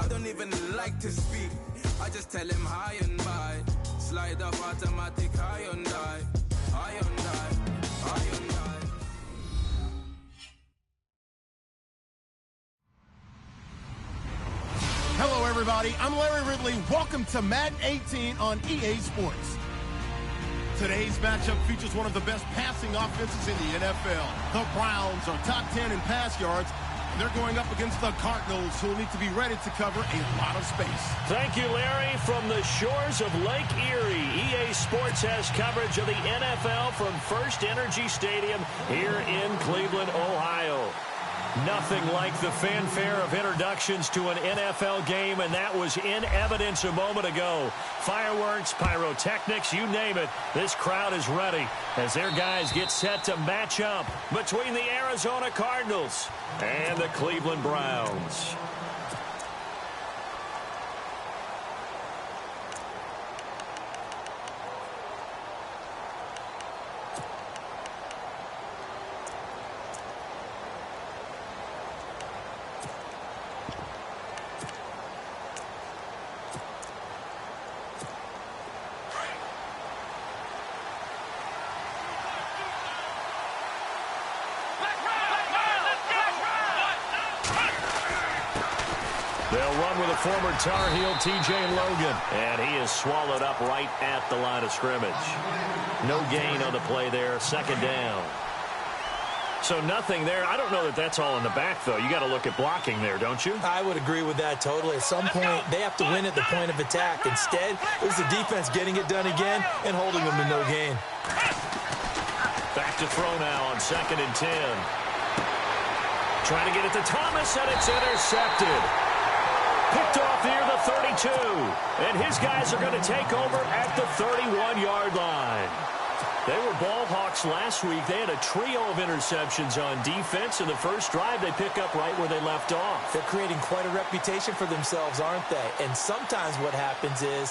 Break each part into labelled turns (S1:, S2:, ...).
S1: I don't even like to speak. I just tell him hi and bye. Slide up automatic, high and die. High and die. High and die.
S2: Hello, everybody. I'm Larry Ridley. Welcome to Madden 18 on EA Sports. Today's matchup features one of the best passing offenses in the NFL. The Browns are top 10 in pass yards, and they're going up against the Cardinals, who will need to be ready to cover a lot of space.
S3: Thank you, Larry. From the shores of Lake Erie, EA Sports has coverage of the NFL from First Energy Stadium here in Cleveland, Ohio. Nothing like the fanfare of introductions to an NFL game, and that was in evidence a moment ago. Fireworks, pyrotechnics, you name it. This crowd is ready as their guys get set to match up between the Arizona Cardinals and the Cleveland Browns. They'll run with a former Tar Heel, T.J. Logan. And he is swallowed up right at the line of scrimmage. No gain on the play there. Second down. So nothing there. I don't know that that's all in the back, though. You got to look at blocking there, don't you?
S4: I would agree with that totally. At some point, they have to win at the point of attack. Instead, it was the defense getting it done again and holding them to no gain.
S3: Back to throw now on 2nd and 10. Trying to get it to Thomas, and it's intercepted. Picked off near the 32. And his guys are going to take over at the 31-yard line. They were ball hawks last week. They had a trio of interceptions on defense. In the first drive, they pick up right where they left off.
S4: They're creating quite a reputation for themselves, aren't they? And sometimes what happens is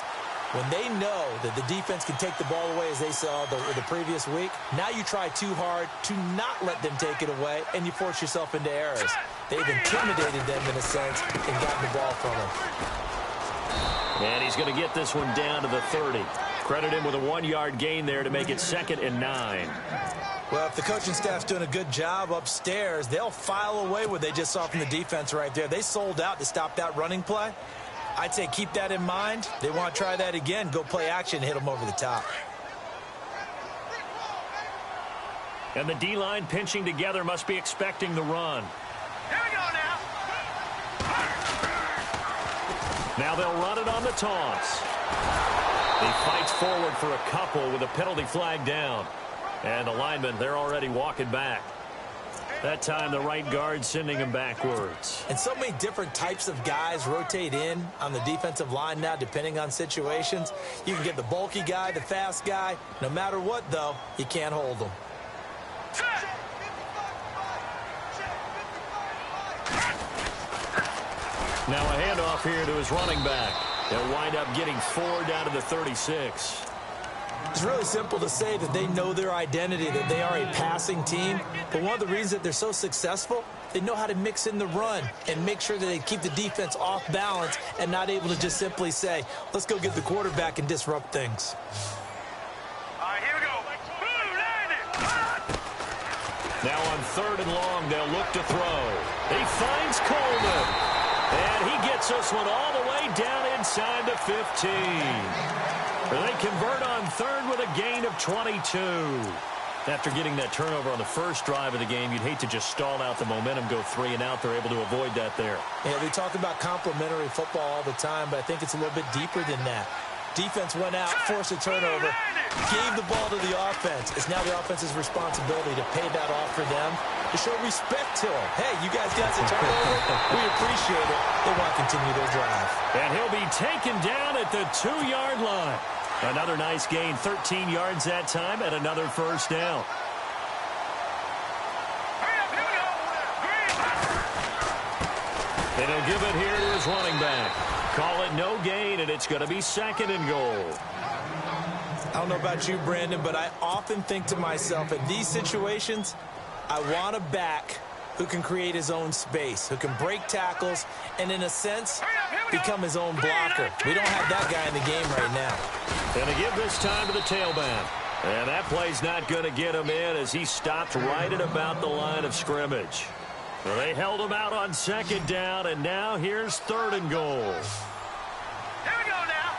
S4: when they know that the defense can take the ball away, as they saw the previous week, now you try too hard to not let them take it away, and you force yourself into errors. They've intimidated them, in a sense, and gotten the ball from them.
S3: And he's going to get this one down to the 30. Credit him with a 1-yard gain there to make it 2nd and 9.
S4: Well, if the coaching staff's doing a good job upstairs, they'll file away what they just saw from the defense right there. They sold out to stop that running play. I'd say keep that in mind. They want to try that again. Go play action, hit them over the top.
S3: And the D-line pinching together must be expecting the run.
S5: Here we go now.
S3: Now they'll run it on the toss. He fights forward for a couple with a penalty flag down. And the linemen, they're already walking back. That time, the right guard sending him backwards.
S4: And so many different types of guys rotate in on the defensive line now, depending on situations. You can get the bulky guy, the fast guy. No matter what, though, you can't hold them.
S3: Now a handoff here to his running back. They'll wind up getting 4 down to the 36.
S4: It's really simple to say that they know their identity, that they are a passing team. But one of the reasons that they're so successful, they know how to mix in the run and make sure that they keep the defense off balance and not able to just simply say, let's go get the quarterback and disrupt things.
S5: All right, here we go.
S3: Now on 3rd and long, they'll look to throw. He finds Coleman. And he gets this one all the way down inside the 15. They convert on 3rd with a gain of 22. After getting that turnover on the first drive of the game, you'd hate to just stall out the momentum, go 3 and out. They're able to avoid that there.
S4: Yeah, we talk about complementary football all the time, but I think it's a little bit deeper than that. Defense went out, forced a turnover, gave the ball to the offense. It's now the offense's responsibility to pay that off for them, to show respect to them. Hey, you guys got a turnover. We appreciate it. They want to continue their drive.
S3: And he'll be taken down at the 2-yard line. Another nice gain, 13 yards that time, and another first down. And he'll give it here to his running back. Call it no gain, and it's going to be 2nd and goal.
S4: I don't know about you, Brandon, but I often think to myself, in these situations, I want a back who can create his own space, who can break tackles, and in a sense, become his own blocker. We don't have that guy in the game right now.
S3: And to give this time to the tailback. And that play's not going to get him in as he stopped right at about the line of scrimmage. Well, they held him out on second down, and now here's 3rd and goal.
S5: Here we go now.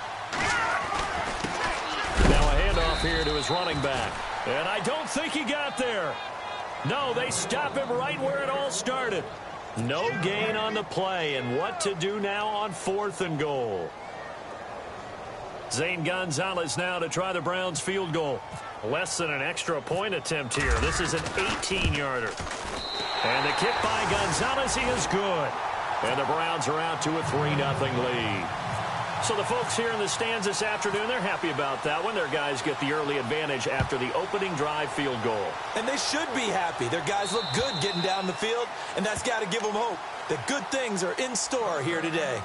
S3: Now a handoff here to his running back. And I don't think he got there. No, they stop him right where it all started. No gain on the play, and what to do now on 4th and goal. Zane Gonzalez now to try the Browns field goal. Less than an extra point attempt here. This is an 18-yarder. And the kick by Gonzalez, he is good. And the Browns are out to a 3-0 lead. So the folks here in the stands this afternoon, they're happy about that one. Their guys get the early advantage after the opening drive field goal.
S4: And they should be happy. Their guys look good getting down the field, and that's got to give them hope that good things are in store here today.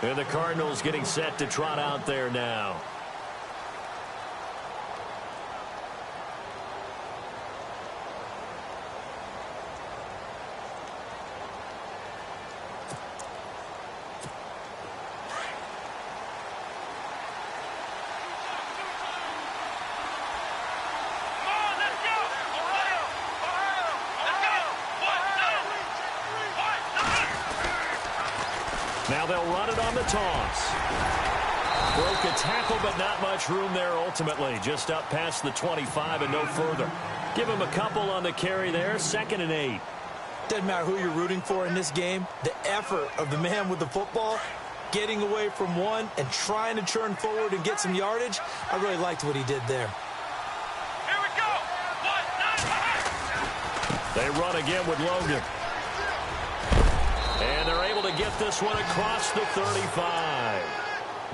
S3: And the Cardinals getting set to trot out there now. Now they'll run it on the toss. Broke a tackle, but not much room there ultimately. Just up past the 25 and no further. Give him a couple on the carry there. 2nd and 8.
S4: Doesn't matter who you're rooting for in this game. The effort of the man with the football, getting away from one and trying to churn forward and get some yardage, I really liked what he did there.
S5: Here we go. 1, 9, 5.
S3: They run again with Logan. And they're able to get this one across the 35.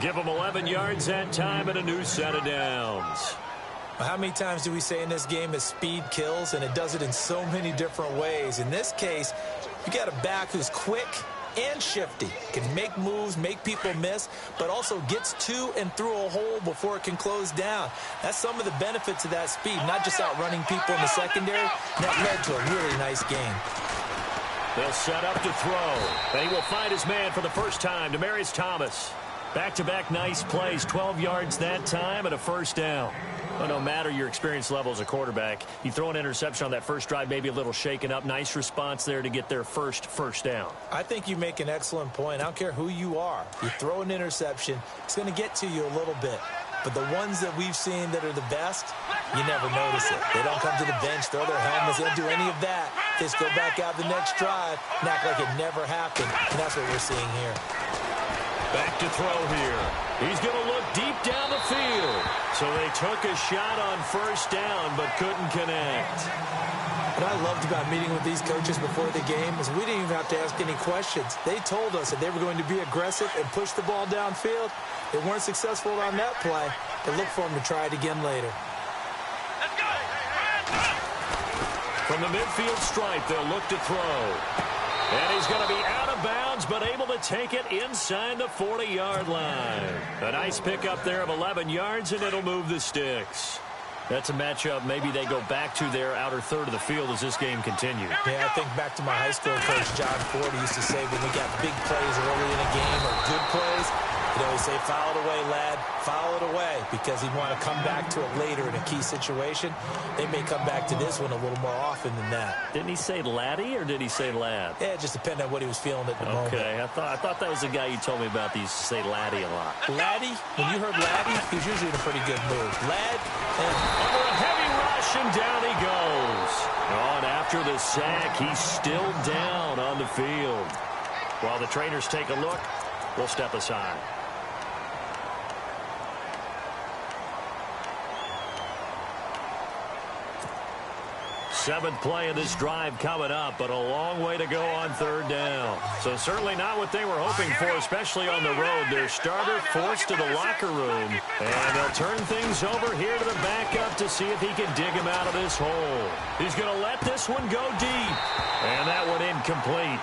S3: Give them 11 yards that time and a new set of downs.
S4: Well, how many times do we say in this game that speed kills, and it does it in so many different ways? In this case, you got a back who's quick and shifty, can make moves, make people miss, but also gets to and through a hole before it can close down. That's some of the benefits of that speed, not just outrunning people in the secondary. That led to a really nice game.
S3: They'll set up to throw. And he will find his man for the first time, Demaryius Thomas. Back-to-back nice plays, 12 yards that time and a first down. Well, no matter your experience level as a quarterback, you throw an interception on that first drive, maybe a little shaken up. Nice response there to get their first down.
S4: I think you make an excellent point. I don't care who you are. You throw an interception, it's going to get to you a little bit. But the ones that we've seen that are the best, you never notice it. They don't come to the bench, throw their helmets, they don't do any of that. They just go back out the next drive and act like it never happened. And that's what we're seeing here.
S3: Back to throw here. He's going to look deep down the field. So they took a shot on first down but couldn't connect.
S4: What I loved about meeting with these coaches before the game is we didn't even have to ask any questions. They told us that they were going to be aggressive and push the ball downfield. They weren't successful on that play, but look for them to try it again later.
S5: Let's go.
S3: From the midfield stripe, they'll look to throw. And he's going to be out of bounds, but able to take it inside the 40-yard line. A nice pickup there of 11 yards, and it'll move the sticks. That's a matchup maybe they go back to their outer third of the field as this game continues.
S4: Yeah, I think back to my high school coach, John Ford, who used to say when we got big plays early in a game or good plays, he'd always say, foul it away, lad, foul it away, because he'd want to come back to it later in a key situation. They may come back to this one a little more often than that.
S3: Didn't he say laddie or did he say lad?
S4: Yeah, it just depended on what he was feeling at the moment.
S3: Okay, I thought that was the guy you told me about that used to say laddie a lot.
S4: Laddie, when you heard laddie, he was usually in a pretty good mood. Lad,
S3: under a heavy rush, and down he goes. On after the sack, he's still down on the field. While the trainers take a look, we'll step aside. Seventh play of this drive coming up, but a long way to go on third down. So certainly not what they were hoping for, especially on the road. Their starter forced to the locker room, and they'll turn things over here to the backup to see if he can dig him out of this hole. He's going to let this one go deep, and that one incomplete.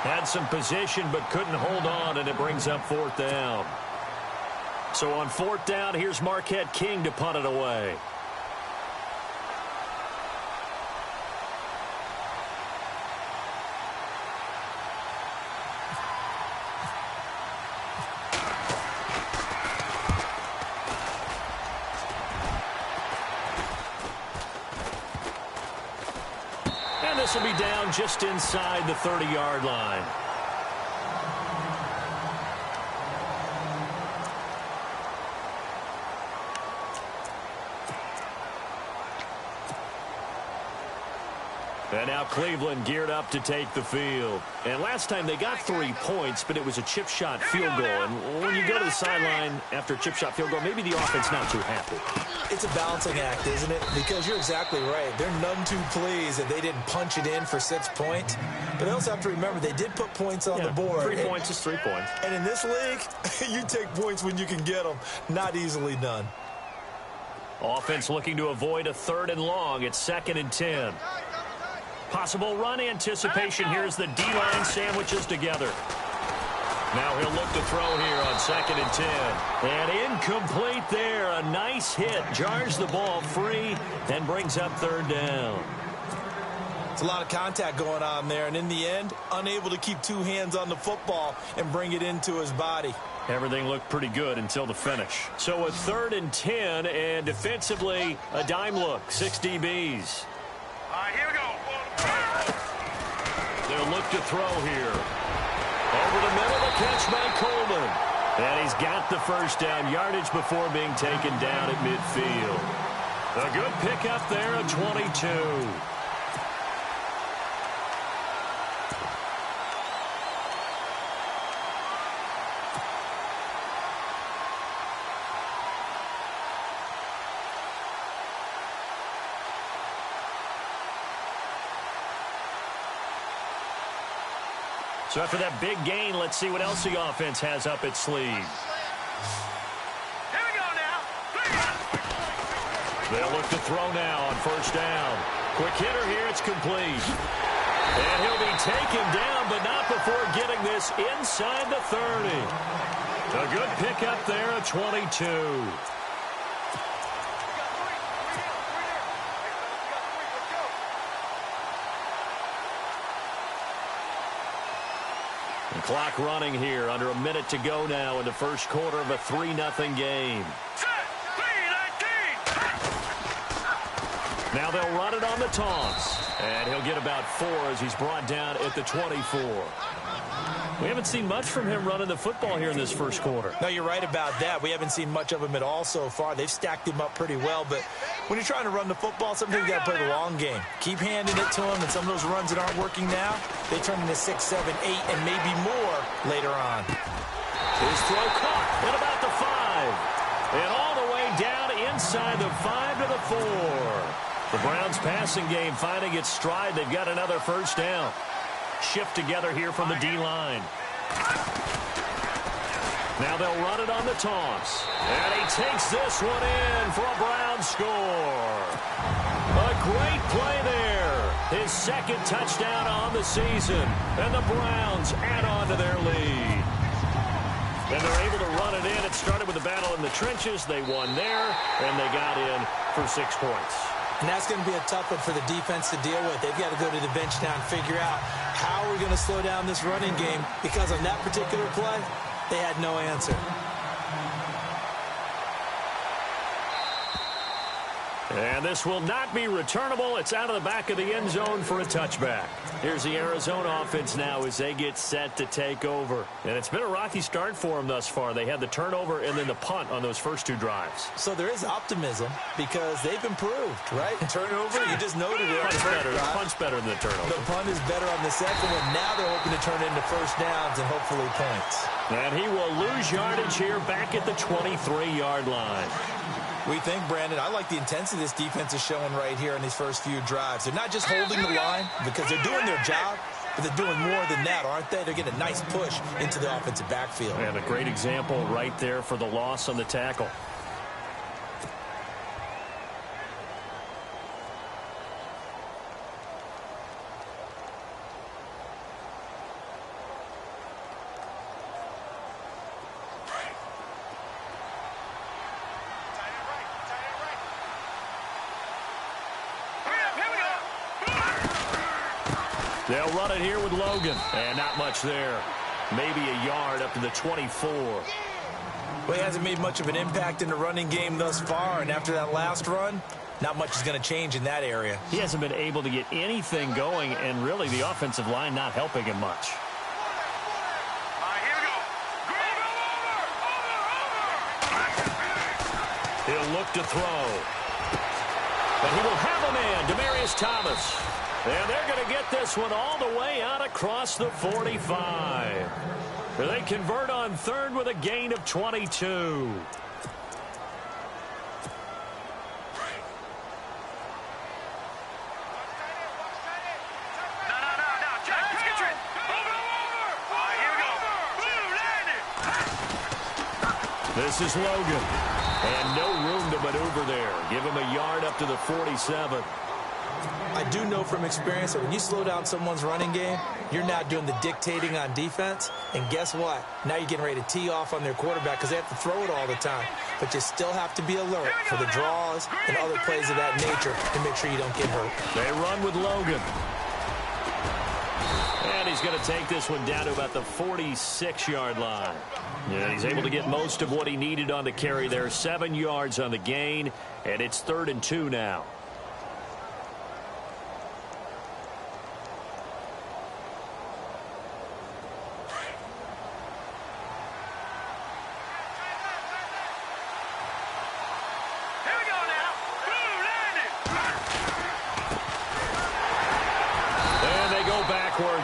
S3: Had some position, but couldn't hold on, and it brings up fourth down. So on fourth down, here's Marquette King to punt it away. will be down just inside the 30-yard line. And now Cleveland geared up to take the field. And last time they got 3 points, but it was a chip shot field goal. And when you go to the sideline after a chip shot field goal, maybe the offense not too happy.
S4: It's a balancing act, isn't it? Because you're exactly right. They're none too pleased that they didn't punch it in for 6 points. But they also have to remember they did put points on the board.
S3: 3 points is 3 points.
S4: And in this league, you take points when you can get them. Not easily done.
S3: Offense looking to avoid a 3rd and long. It's 2nd and 10. Possible run anticipation. Here's the D-line sandwiches together. Now he'll look to throw here on 2nd and 10. And incomplete there. A nice hit. Jars the ball free and brings up 3rd down.
S4: It's a lot of contact going on there. And in the end, unable to keep 2 hands on the football and bring it into his body.
S3: Everything looked pretty good until the finish. So a 3rd and 10, and defensively, a dime look. 6 DBs.
S5: All right, here we go.
S3: They'll look to throw here. Over the middle, the catch by Coleman. And he's got the 1st down yardage before being taken down at midfield. A good pickup there at 22. So after that big gain, let's see what else the offense has up its sleeve.
S5: Here we go now.
S3: They'll look to throw now on 1st down. Quick hitter here, it's complete. And he'll be taken down, but not before getting this inside the 30. A good pickup there at 22. Clock running here. Under a minute to go now in the 1st quarter of a 3-0 game. Now they'll run it on the taunts. And he'll get about 4 as he's brought down at the 24. We haven't seen much from him running the football here in this 1st quarter.
S4: No, you're right about that. We haven't seen much of him at all so far. They've stacked him up pretty well, but when you're trying to run the football, sometimes you got to play the long game. Keep handing it to him, and some of those runs that aren't working now, they turn into 6, 7, 8, and maybe more later on.
S3: His throw caught at about the 5. And all the way down inside the 5 to the 4. The Browns passing game finding its stride. They've got another 1st down. Shift together here from the D-line. Now they'll run it on the taunts. And he takes this one in for a Browns score. A great play there. His 2nd touchdown on the season. And the Browns add on to their lead. And they're able to run it in. It started with a battle in the trenches. They won there, and they got in for 6 points.
S4: And that's going to be a tough one for the defense to deal with. They've got to go to the bench now and figure out how we're going to slow down this running game, because on that particular play, they had no answer.
S3: And this will not be returnable. It's out of the back of the end zone for a touchback. Here's the Arizona offense now as they get set to take over. And it's been a rocky start for them thus far. They had the turnover and then the punt on those first 2 drives.
S4: So there is optimism because they've improved, right? Turnover, you just noted it.
S3: Punt's better than the turnover.
S4: The punt is better on the 2nd one. Now they're hoping to turn it into 1st downs and hopefully points.
S3: And he will lose yardage here back at the 23-yard line.
S4: We think, Brandon, I like the intensity this defense is showing right here in these first few drives. They're not just holding the line because they're doing their job, but they're doing more than that, aren't they? They're getting a nice push into the offensive backfield.
S3: And a great example right there for the loss on the tackle. They'll run it here with Logan. And not much there. Maybe a yard up to the 24.
S4: Well, he hasn't made much of an impact in the running game thus far. And after that last run, not much is going to change in that area.
S3: He hasn't been able to get anything going, and really the offensive line not helping him much. He'll look to throw. But he will have a man, Demaryius Thomas. And they're going to get this one all the way out across the 45. They convert on third with a gain of 22.
S5: No. Check it. Over. All right, here we go.
S3: This is Logan. And no room to maneuver there. Give him a yard up to the 47.
S4: I do know from experience that when you slow down someone's running game, you're not doing the dictating on defense. And guess what? Now you're getting ready to tee off on their quarterback because they have to throw it all the time. But you still have to be alert for the draws and other plays of that nature to make sure you don't get hurt.
S3: They run with Logan. And he's going to take this one down to about the 46-yard line. Yeah, he's able to get most of what he needed on the carry there. 7 yards on the gain, and it's 3rd and 2 now.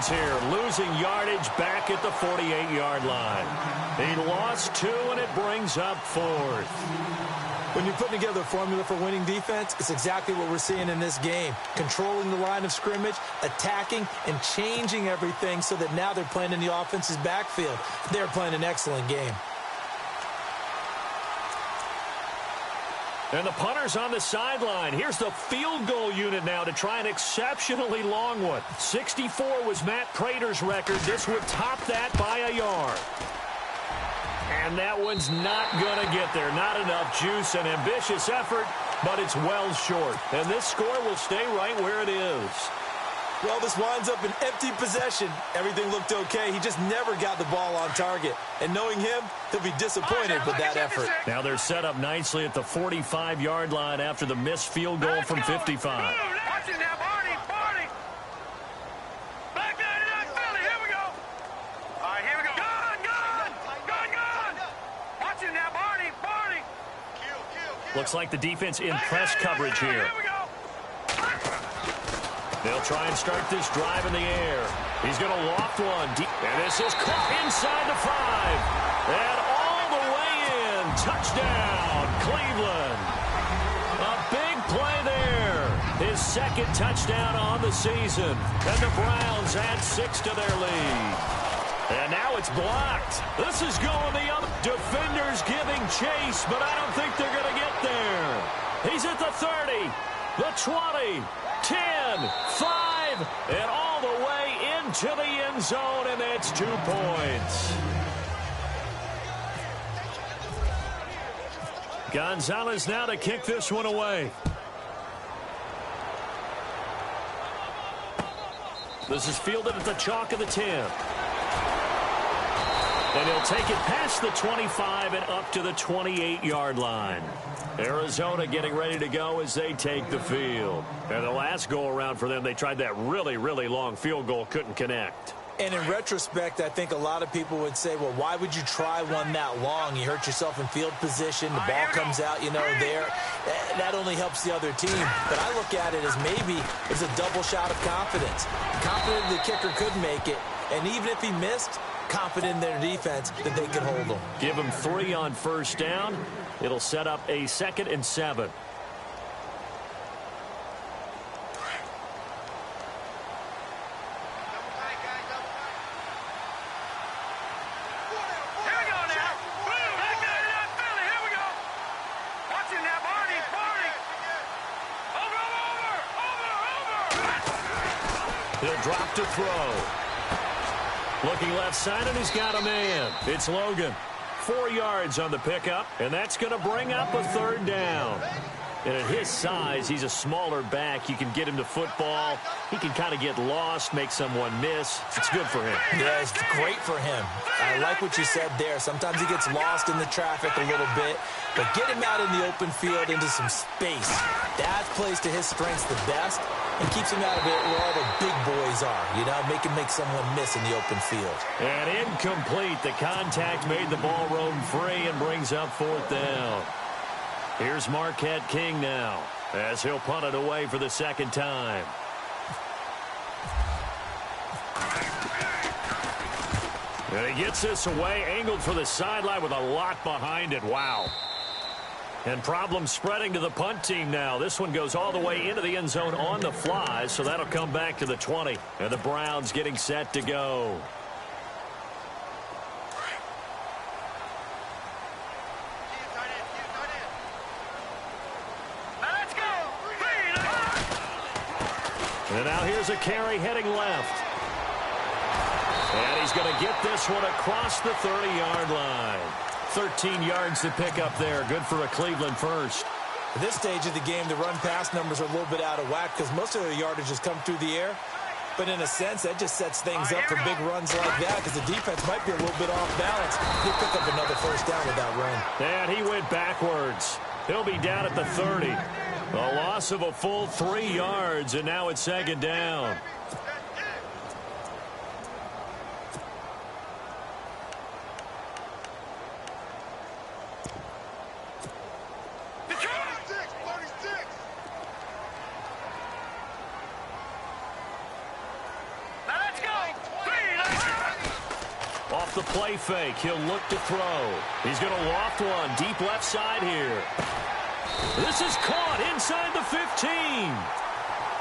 S3: Here, losing yardage back at the 48-yard line. He lost 2, and it brings up 4th.
S4: When you're putting together a formula for winning defense, it's exactly what we're seeing in this game. Controlling the line of scrimmage, attacking, and changing everything so that now they're playing in the offense's backfield. They're playing an excellent game.
S3: And the punter's on the sideline. Here's the field goal unit now to try an exceptionally long one. 64 was Matt Prater's record. This would top that by a yard. And that one's not going to get there. Not enough juice. An ambitious effort, but it's well short. And this score will stay right where it is.
S4: Well, this winds up an empty possession. Everything looked okay. He just never got the ball on target. And knowing him, he'll be disappointed with that effort.
S3: Now they're set up nicely at the 45-yard line after the missed field goal from 55.
S5: Watch it now, Barney. Back down to Northphilly. Here we go. All right, here we go. Gun. Watch it now, Barney. Kill.
S3: Looks like the defense in press coverage here.
S5: Here we go.
S3: They'll try and start this drive in the air. He's going to loft one deep. And this is caught inside the 5. And all the way in. Touchdown, Cleveland. A big play there. His 2nd touchdown on the season. And the Browns add 6 to their lead. And now it's blocked. This is going the other. Defenders giving chase, but I don't think they're going to get there. He's at the 30, the 20. 10, 5, and all the way into the end zone, and that's 2 points. Gonzalez now to kick this one away. This is fielded at the chalk of the 10. And he'll take it past the 25 and up to the 28-yard line. Arizona getting ready to go as they take the field. And the last go-around for them, they tried that really, really long field goal, couldn't connect.
S4: And in retrospect, I think a lot of people would say, well, why would you try one that long? You hurt yourself in field position. The ball comes out, there. That only helps the other team. But I look at it as maybe it's a double shot of confidence. Confident the kicker could make it. And even if he missed, confident in their defense that they could hold them.
S3: Give them 3 on first down. It'll set up a 2nd and 7. He'll drop to throw. Looking left side, and he's got a man. It's Logan. 4 yards on the pickup, and that's going to bring up a 3rd down. And at his size, he's a smaller back. You can get him to football. He can kind of get lost, make someone miss. It's good for him.
S4: Yeah, it's great for him. I like what you said there. Sometimes he gets lost in the traffic a little bit, but get him out in the open field into some space. That plays to his strengths the best and keeps him out of it where all the big boys are. You know, make someone miss in the open field.
S3: And incomplete. The contact made the ball roam free and brings up 4th down. Here's Marquette King now as he'll punt it away for the 2nd time. And he gets this away, angled for the sideline with a lot behind it. Wow. And problems spreading to the punt team now. This one goes all the way into the end zone on the fly, so that'll come back to the 20. And the Browns getting set to go. And now here's a carry heading left. And he's going to get this one across the 30-yard line. 13 yards to pick up there. Good for a Cleveland first.
S4: At this stage of the game, the run-pass numbers are a little bit out of whack because most of the yardage has come through the air. But in a sense, that just sets things up for big runs like that because the defense might be a little bit off balance. He'll pick up another 1st down with that run.
S3: And he went backwards. He'll be down at the 30. A loss of a full 3 yards, and now it's 2nd down. Off the play fake, he'll look to throw. He's going to loft one deep left side here. This is caught inside the 15.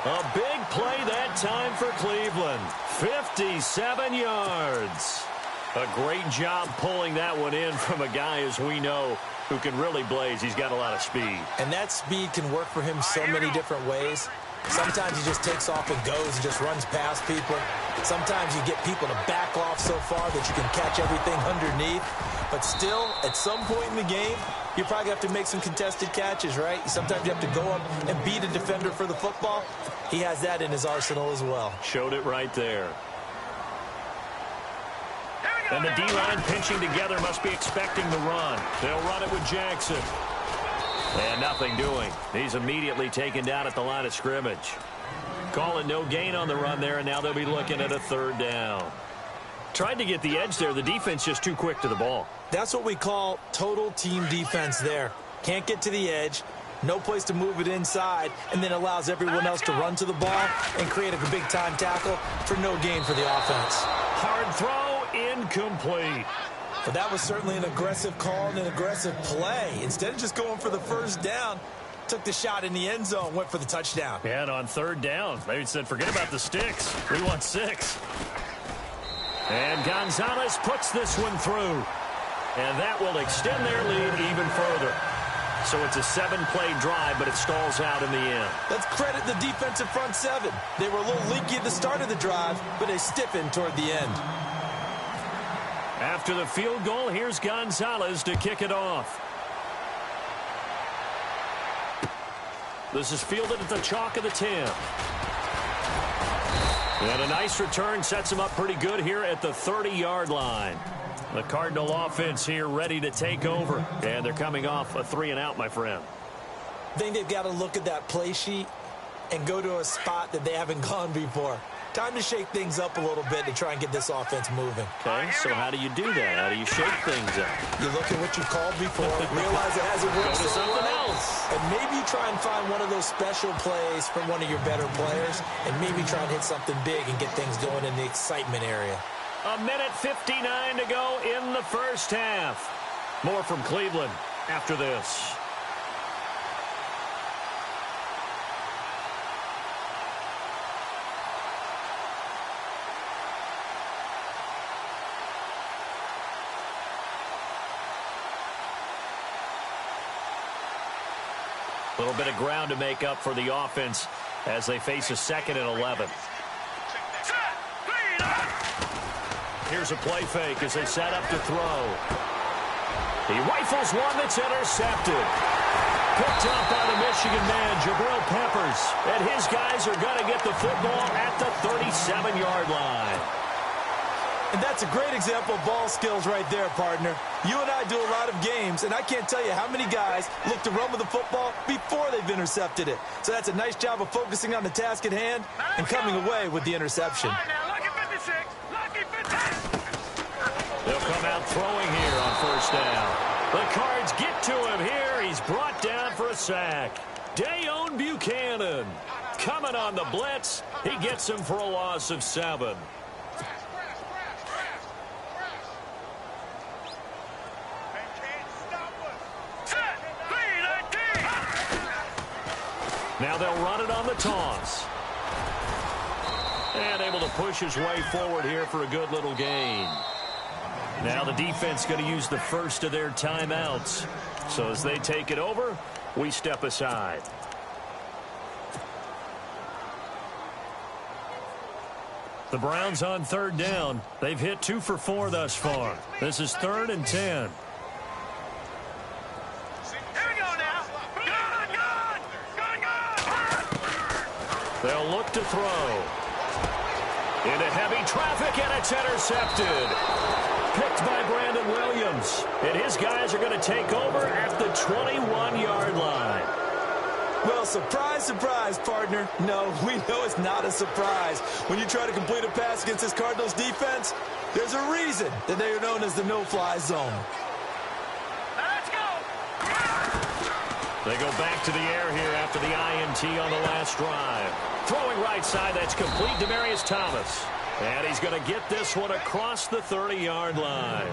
S3: A big play that time for Cleveland. 57 yards. A great job pulling that one in from a guy, as we know, who can really blaze. He's got a lot of speed.
S4: And that speed can work for him so many different ways. Sometimes he just takes off and goes and just runs past people. Sometimes you get people to back off so far that you can catch everything underneath. But still, at some point in the game, you probably have to make some contested catches, right? Sometimes you have to go up and beat a defender for the football. He has that in his arsenal as well.
S3: Showed it right there. And the D-line pinching together must be expecting the run. They'll run it with Jackson. And nothing doing. He's immediately taken down at the line of scrimmage. Calling no gain on the run there, and now they'll be looking at a 3rd down. Tried to get the edge there. The defense just too quick to the ball.
S4: That's what we call total team defense there. Can't get to the edge, no place to move it inside, and then allows everyone else to run to the ball and create a big-time tackle for no gain for the offense.
S3: Hard throw, incomplete.
S4: But that was certainly an aggressive call and an aggressive play. Instead of just going for the 1st down, took the shot in the end zone, went for the touchdown.
S3: Yeah, and on 3rd down, they said, forget about the sticks. We want 6. And Gonzalez puts this one through. And that will extend their lead even further. So it's a 7-play drive, but it stalls out in the end.
S4: Let's credit the defensive front 7. They were a little leaky at the start of the drive, but they stiffened toward the end.
S3: After the field goal, here's Gonzalez to kick it off. This is fielded at the chalk of the 10. And a nice return sets him up pretty good here at the 30-yard line. The Cardinal offense here ready to take over. And they're coming off a 3-and-out, my friend.
S4: I think they've got to look at that play sheet and go to a spot that they haven't gone before. Time to shake things up a little bit to try and get this offense moving.
S3: Okay, so how do you do that? How do you shake things up?
S4: You look at what you called before, realize it hasn't worked
S3: Go to
S4: so
S3: something
S4: well,
S3: else.
S4: and maybe try and find one of those special plays from one of your better players, and maybe try and hit something big and get things going in the excitement area.
S3: 1:59 to go in the first half. More from Cleveland after this. A little bit of ground to make up for the offense as they face a 2nd and 11. Here's a play fake as they set up to throw. He rifles one that's intercepted. Picked up by the Michigan man, Jabril Peppers. And his guys are going to get the football at the 37-yard line.
S4: And that's a great example of ball skills right there, partner. You and I do a lot of games, and I can't tell you how many guys look to run with the football before they've intercepted it. So that's a nice job of focusing on the task at hand and coming away with the interception.
S5: All right, now, lucky 56. Lucky 56.
S3: They'll come out throwing here on first down. The Cards get to him here. He's brought down for a sack. Dayon Buchanan coming on the blitz. He gets him for a loss of 7. Now they'll run it on the toss. And able to push his way forward here for a good little gain. Now the defense going to use the first of their timeouts. So as they take it over, we step aside. The Browns on third down. They've hit 2 for 4 thus far. This is 3rd and 10. They'll look to throw. Into heavy traffic, and it's intercepted. Picked by Brandon Williams. And his guys are going to take over at the 21-yard line.
S4: Well, surprise, surprise, partner. No, we know it's not a surprise. When you try to complete a pass against this Cardinals defense, there's a reason that they are known as the no-fly zone.
S5: Let's go.
S3: They go back to the air here after the INT on the last drive. Throwing right side, that's complete. Demaryius Thomas. And he's going to get this one across the 30-yard line.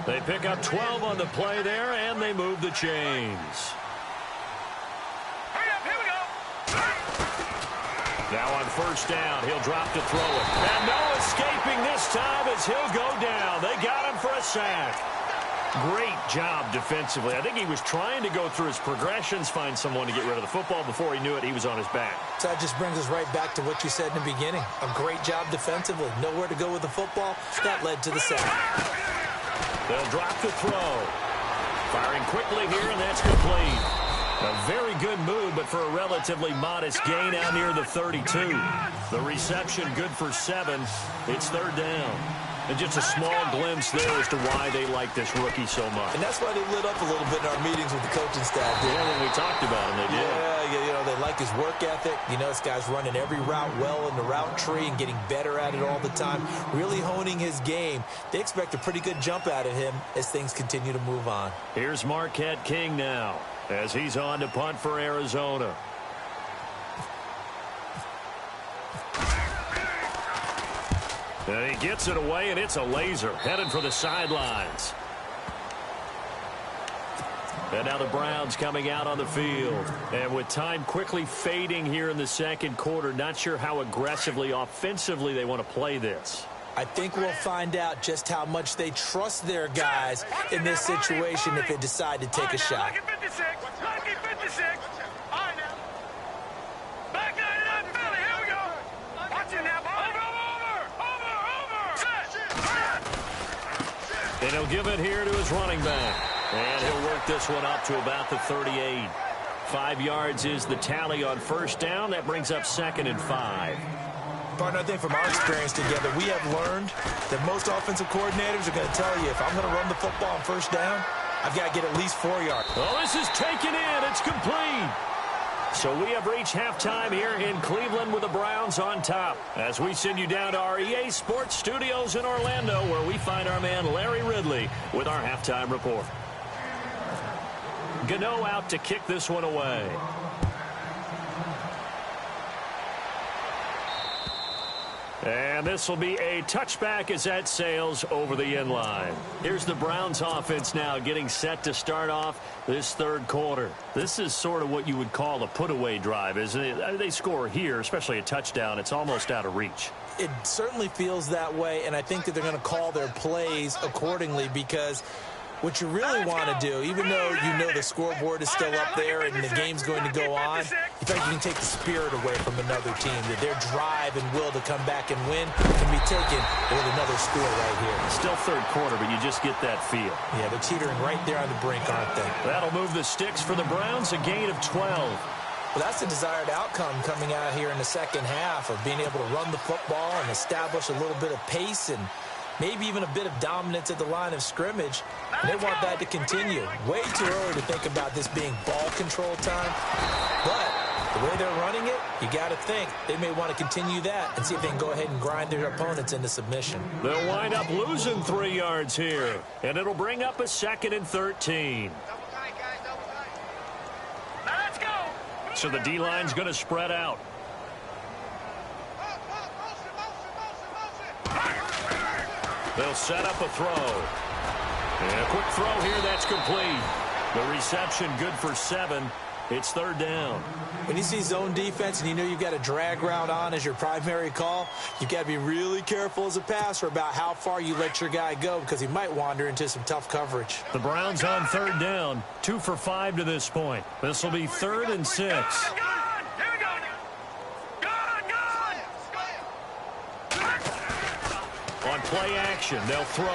S3: They pick up 12 on the play there, and they move the chains.
S5: Hurry up, here we go.
S3: Now on first down, he'll drop to throw it. And no escaping this time as he'll go down. They got him for a sack. Great job defensively. I think he was trying to go through his progressions, find someone to get rid of the football. Before he knew it, he was on his back.
S4: So that just brings us right back to what you said in the beginning. A great job defensively. Nowhere to go with the football. That led to the sack.
S3: They'll drop the throw. Firing quickly here, and that's complete. A very good move, but for a relatively modest gain out near the 32. The reception good for 7. It's 3rd down. And just a small glimpse there as to why they like this rookie so much.
S4: And that's why they lit up a little bit in our meetings with the coaching staff.
S3: Yeah, when we talked about him, they did.
S4: Yeah, you know, they like his work ethic. You know, this guy's running every route well in the route tree and getting better at it all the time, really honing his game. They expect a pretty good jump out of him as things continue to move on.
S3: Here's Marquette King now as he's on to punt for Arizona. And he gets it away, and it's a laser headed for the sidelines. And now the Browns coming out on the field. And with time quickly fading here in the second quarter, not sure how aggressively, offensively they want to play this.
S4: I think we'll find out just how much they trust their guys in this situation if they decide to take a shot.
S5: Lucky 56. Lucky 56. All right, now. Back line it up, Philly. Here we go. Watch it now, boy.
S3: And he'll give it here to his running back. And he'll work this one up to about the 38. 5 yards is the tally on first down. That brings up 2nd and 5.
S4: Partner, I think from our experience together, we have learned that most offensive coordinators are going to tell you, if I'm going to run the football on first down, I've got to get at least 4 yards.
S3: Oh, this is taken in. It's complete. So we have reached halftime here in Cleveland with the Browns on top. As we send you down to our EA Sports Studios in Orlando, where we find our man Larry Ridley with our halftime report. Gano out to kick this one away. And this will be a touchback as that sails over the end line. Here's the Browns offense now getting set to start off this third quarter. This is sort of what you would call a put-away drive, isn't it? They score here, especially a touchdown. It's almost out of reach.
S4: It certainly feels that way, and I think that they're going to call their plays accordingly because What you really want to do, even though you know the scoreboard is still up there and the game's going to go on, in fact, you can take the spirit away from another team, that their drive and will to come back and win can be taken with another score right here.
S3: Still third quarter, but you just get that feel.
S4: Yeah, they're teetering right there on the brink, aren't they?
S3: That'll move the sticks for the Browns, a gain of 12.
S4: Well, that's the desired outcome coming out here in the second half of being able to run the football and establish a little bit of pace and maybe even a bit of dominance at the line of scrimmage. And they want that to continue. Way too early to think about this being ball control time. But the way they're running it, you got to think they may want to continue that and see if they can go ahead and grind their opponents into submission.
S3: They'll wind up losing 3 yards here, and it'll bring up a 2nd and 13. So the D-line's going to spread out. They'll set up a throw. And a quick throw here, that's complete. The reception good for 7. It's 3rd down.
S4: When you see zone defense and you know you've got a drag route on as your primary call, you've got to be really careful as a passer about how far you let your guy go because he might wander into some tough coverage.
S3: The Browns on 3rd down, 2 for 5 to this point. This will be 3rd and 6. On play action, they'll throw.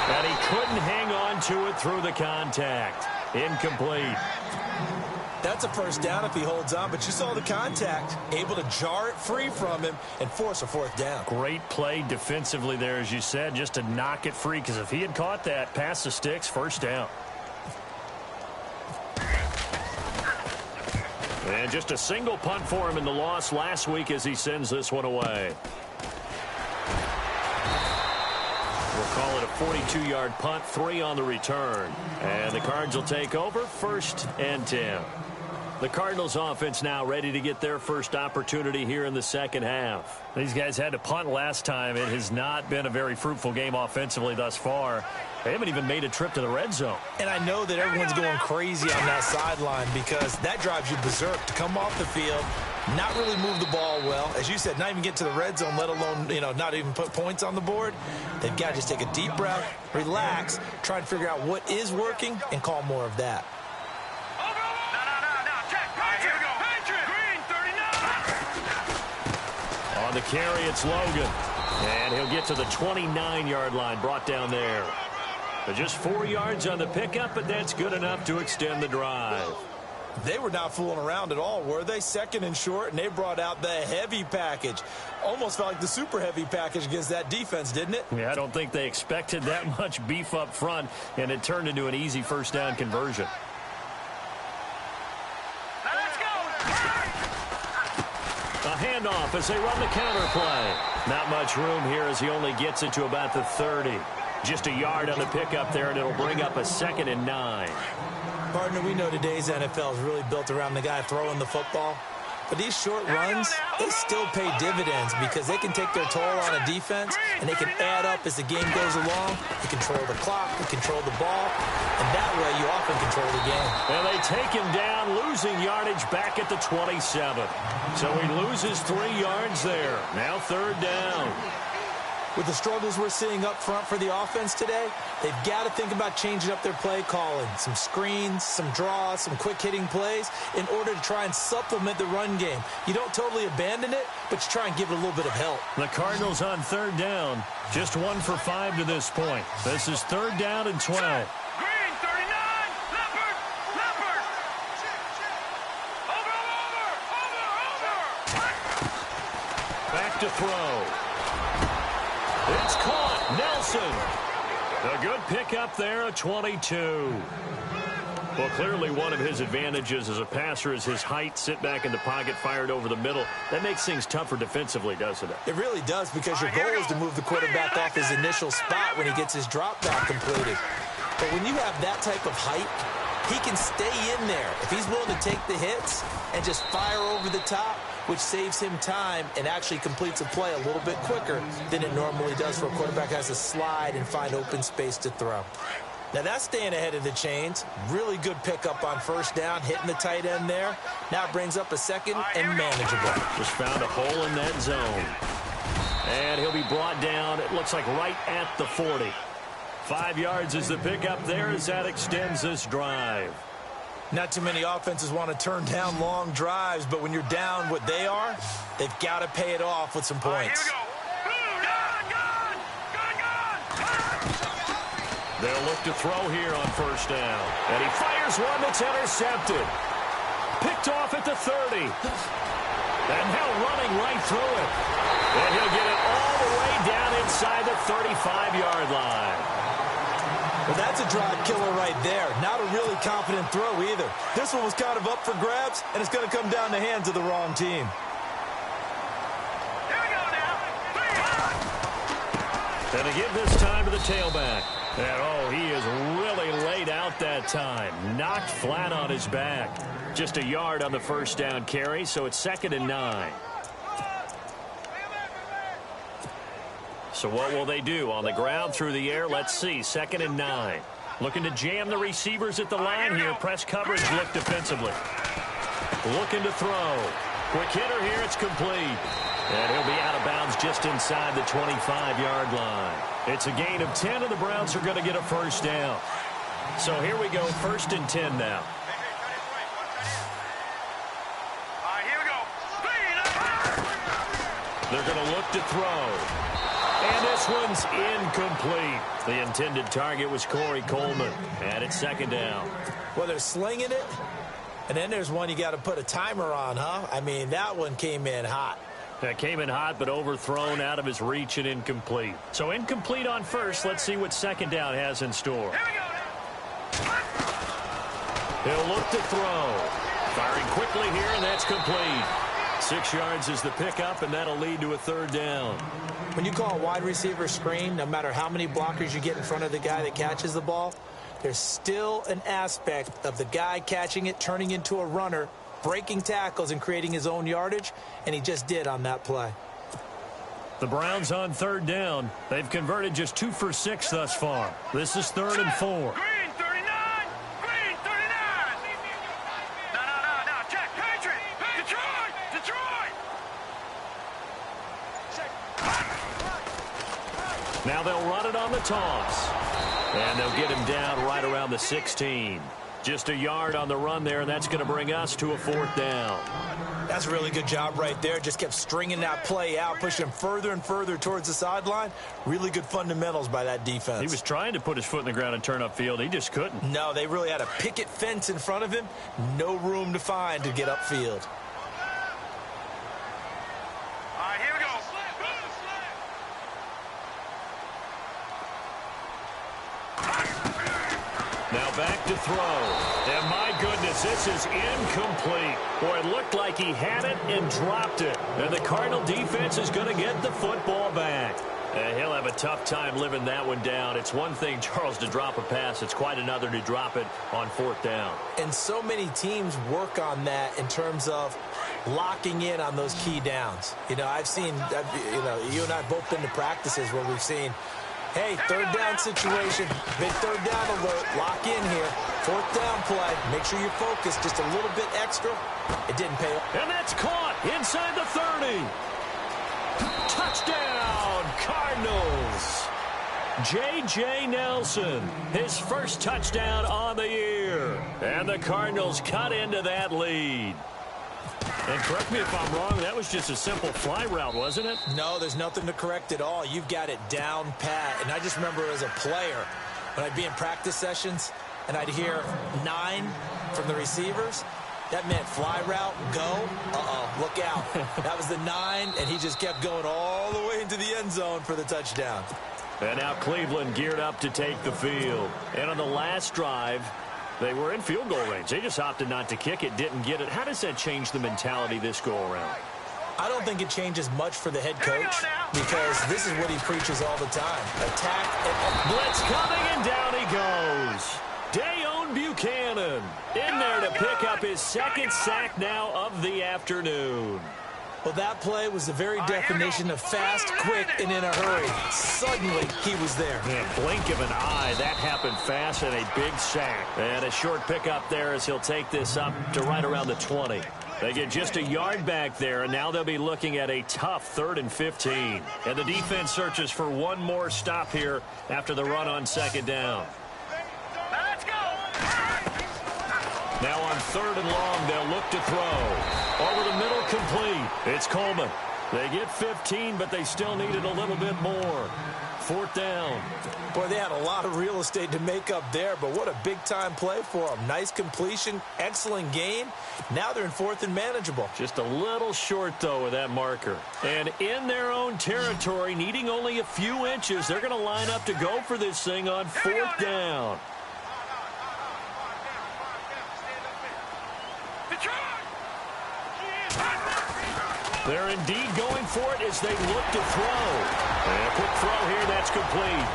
S3: And he couldn't hang on to it through the contact. Incomplete.
S4: That's a first down if he holds on, but you saw the contact. Able to jar it free from him and force a 4th down.
S3: Great play defensively there, as you said, just to knock it free, because if he had caught that, past the sticks, 1st down. And just a single punt for him in the loss last week as he sends this one away. We'll call it a 42-yard punt, 3 on the return. And the Cards will take over, 1st and 10. The Cardinals offense now ready to get their first opportunity here in the second half. These guys had to punt last time. It has not been a very fruitful game offensively thus far. They haven't even made a trip to the red zone.
S4: And I know that everyone's going crazy on that sideline because that drives you berserk to come off the field, not really move the ball well. As you said, not even get to the red zone, let alone, not even put points on the board. They've got to just take a deep breath, relax, try to figure out what is working, and call more of that.
S3: On the carry, it's Logan. And he'll get to the 29-yard line, brought down there. But just 4 yards on the pickup, but that's good enough to extend the drive.
S4: They were not fooling around at all, were they? 2nd and short, and they brought out the heavy package. Almost felt like the super heavy package against that defense, didn't it?
S3: Yeah, I don't think they expected that much beef up front, and it turned into an easy 1st down conversion. A handoff as they run the counter play. Not much room here as he only gets it to about the 30. Just a yard on the pickup there, and it'll bring up a 2nd and 9.
S4: Partner, we know today's NFL is really built around the guy throwing the football. But these short runs, they still pay dividends because they can take their toll on a defense, and they can add up as the game goes along. They control the clock, they control the ball, and that way you often control the game.
S3: And they take him down, losing yardage back at the 27. So he loses 3 yards there. Now 3rd down.
S4: With the struggles we're seeing up front for the offense today, they've got to think about changing up their play calling. Some screens, some draws, some quick-hitting plays in order to try and supplement the run game. You don't totally abandon it, but you try and give it a little bit of help.
S3: The Cardinals on 3rd down. Just 1 for 5 to this point. This is 3rd down and 12.
S5: Green, 39, Leopard. Over.
S3: Back to throw. It's caught. Nelson. A good pickup there, a 22. Well, clearly one of his advantages as a passer is his height. Sit back in the pocket, fired over the middle. That makes things tougher defensively, doesn't it?
S4: It really does, because your goal is to move the quarterback off his initial spot when he gets his drop back completed. But when you have that type of height, he can stay in there if he's willing to take the hits and just fire over the top, which saves him time and actually completes a play a little bit quicker than it normally does for a quarterback who has to slide and find open space to throw. Now that's staying ahead of the chains. Really good pickup on 1st down, hitting the tight end there. Now it brings up a 2nd and manageable.
S3: Just found a hole in that zone. And he'll be brought down, it looks like right at the 40. 5 yards is the pickup there as that extends this drive.
S4: Not too many offenses want to turn down long drives, but when you're down what they are, they've got to pay it off with some points.
S5: Here we go.
S3: They'll look to throw here on first down. And he fires one that's intercepted. Picked off at the 30. And now running right through it. And he'll get it all the way down inside the 35-yard line.
S4: Well, that's a drive killer right there. Not a really confident throw either. This one was kind of up for grabs, and it's going to come down the hands of the wrong team.
S5: Here we go now.
S3: And to give this time to the tailback. And, oh, he is really laid out that time. Knocked flat on his back. Just a yard on the first down carry, so it's 2nd and 9. So what will they do? On the ground, through the air, let's see. 2nd and 9. Looking to jam the receivers at the line here. Press coverage, look defensively. Looking to throw. Quick hitter here, it's complete. And he'll be out of bounds just inside the 25-yard line. It's a gain of 10, and the Browns are going to get a first down. So here we go, 1st and 10 now.
S5: Here we go.
S3: They're going to look to throw. And this one's incomplete. The intended target was Corey Coleman. And it's 2nd down.
S4: Well, they're slinging it. And then there's one you got to put a timer on, huh? I mean, that one came in hot.
S3: That came in hot, but overthrown out of his reach and incomplete. So incomplete on first. Let's see what 2nd down has in store.
S5: Here we go now.
S3: He'll look to throw. Firing quickly here, and that's complete. 6 yards is the pickup, and that'll lead to a 3rd down.
S4: When you call a wide receiver screen, no matter how many blockers you get in front of the guy that catches the ball, there's still an aspect of the guy catching it, turning into a runner, breaking tackles and creating his own yardage, and he just did on that play.
S3: The Browns on 3rd down. They've converted just 2 for 6 thus far. This is 3rd and 4.
S5: Green 39. Green 39. No. Check. Patriot. Detroit.
S3: Now they'll run it on the toss. And they'll get him down right around the 16. Just a yard on the run there, and that's going to bring us to a 4th down.
S4: That's a really good job right there. Just kept stringing that play out, pushing him further and further towards the sideline. Really good fundamentals by that defense.
S3: He was trying to put his foot in the ground and turn upfield. He just couldn't.
S4: No, they really had a picket fence in front of him. No room to find to get upfield.
S5: Here we go.
S3: Now back to throw. And my goodness, this is incomplete. Boy, it looked like he had it and dropped it. And the Cardinal defense is going to get the football back. And he'll have a tough time living that one down. It's one thing, Charles, to drop a pass. It's quite another to drop it on 4th down.
S4: And so many teams work on that in terms of locking in on those key downs. You know, I've seen, you and I have both been to practices where we've seen, hey, 3rd down situation, big 3rd down alert, lock in here, 4th down play, make sure you're focused just a little bit extra. It didn't pay off.
S3: And that's caught inside the 30. Touchdown, Cardinals. J.J. Nelson, his first touchdown on the year. And the Cardinals cut into that lead. And correct me if I'm wrong, that was just a simple fly route, wasn't it?
S4: No, there's nothing to correct at all. You've got it down pat. And I just remember as a player, when I'd be in practice sessions and I'd hear 9 from the receivers, that meant fly route, go, look out. That was the 9, and he just kept going all the way into the end zone for the touchdown.
S3: And now Cleveland geared up to take the field. And on the last drive, they were in field goal range. They just opted not to kick it, didn't get it. How does that change the mentality this go-around?
S4: I don't think it changes much for the head coach because this is what he preaches all the time. Attack.
S3: Blitz coming, and down he goes. Dayon Buchanan in there to pick up his 2nd sack now of the afternoon.
S4: Well, that play was the very definition of fast, quick, and in a hurry. Suddenly, he was there.
S3: Man, blink of an eye. That happened fast, and a big sack. And a short pickup there as he'll take this up to right around the 20. They get just a yard back there, and now they'll be looking at a tough 3rd and 15. And the defense searches for one more stop here after the run on 2nd down.
S5: Let's go.
S3: Now on 3rd and long, they'll look to throw. Over the middle, complete. It's Coleman. They get 15, but they still needed a little bit more. 4th down.
S4: Boy, they had a lot of real estate to make up there, but what a big-time play for them. Nice completion, excellent gain. Now they're in 4th and manageable.
S3: Just a little short, though, with that marker. And in their own territory, needing only a few inches, they're going to line up to go for this thing on 4th down. They're indeed going for it as they look to throw. And a quick throw here, that's complete.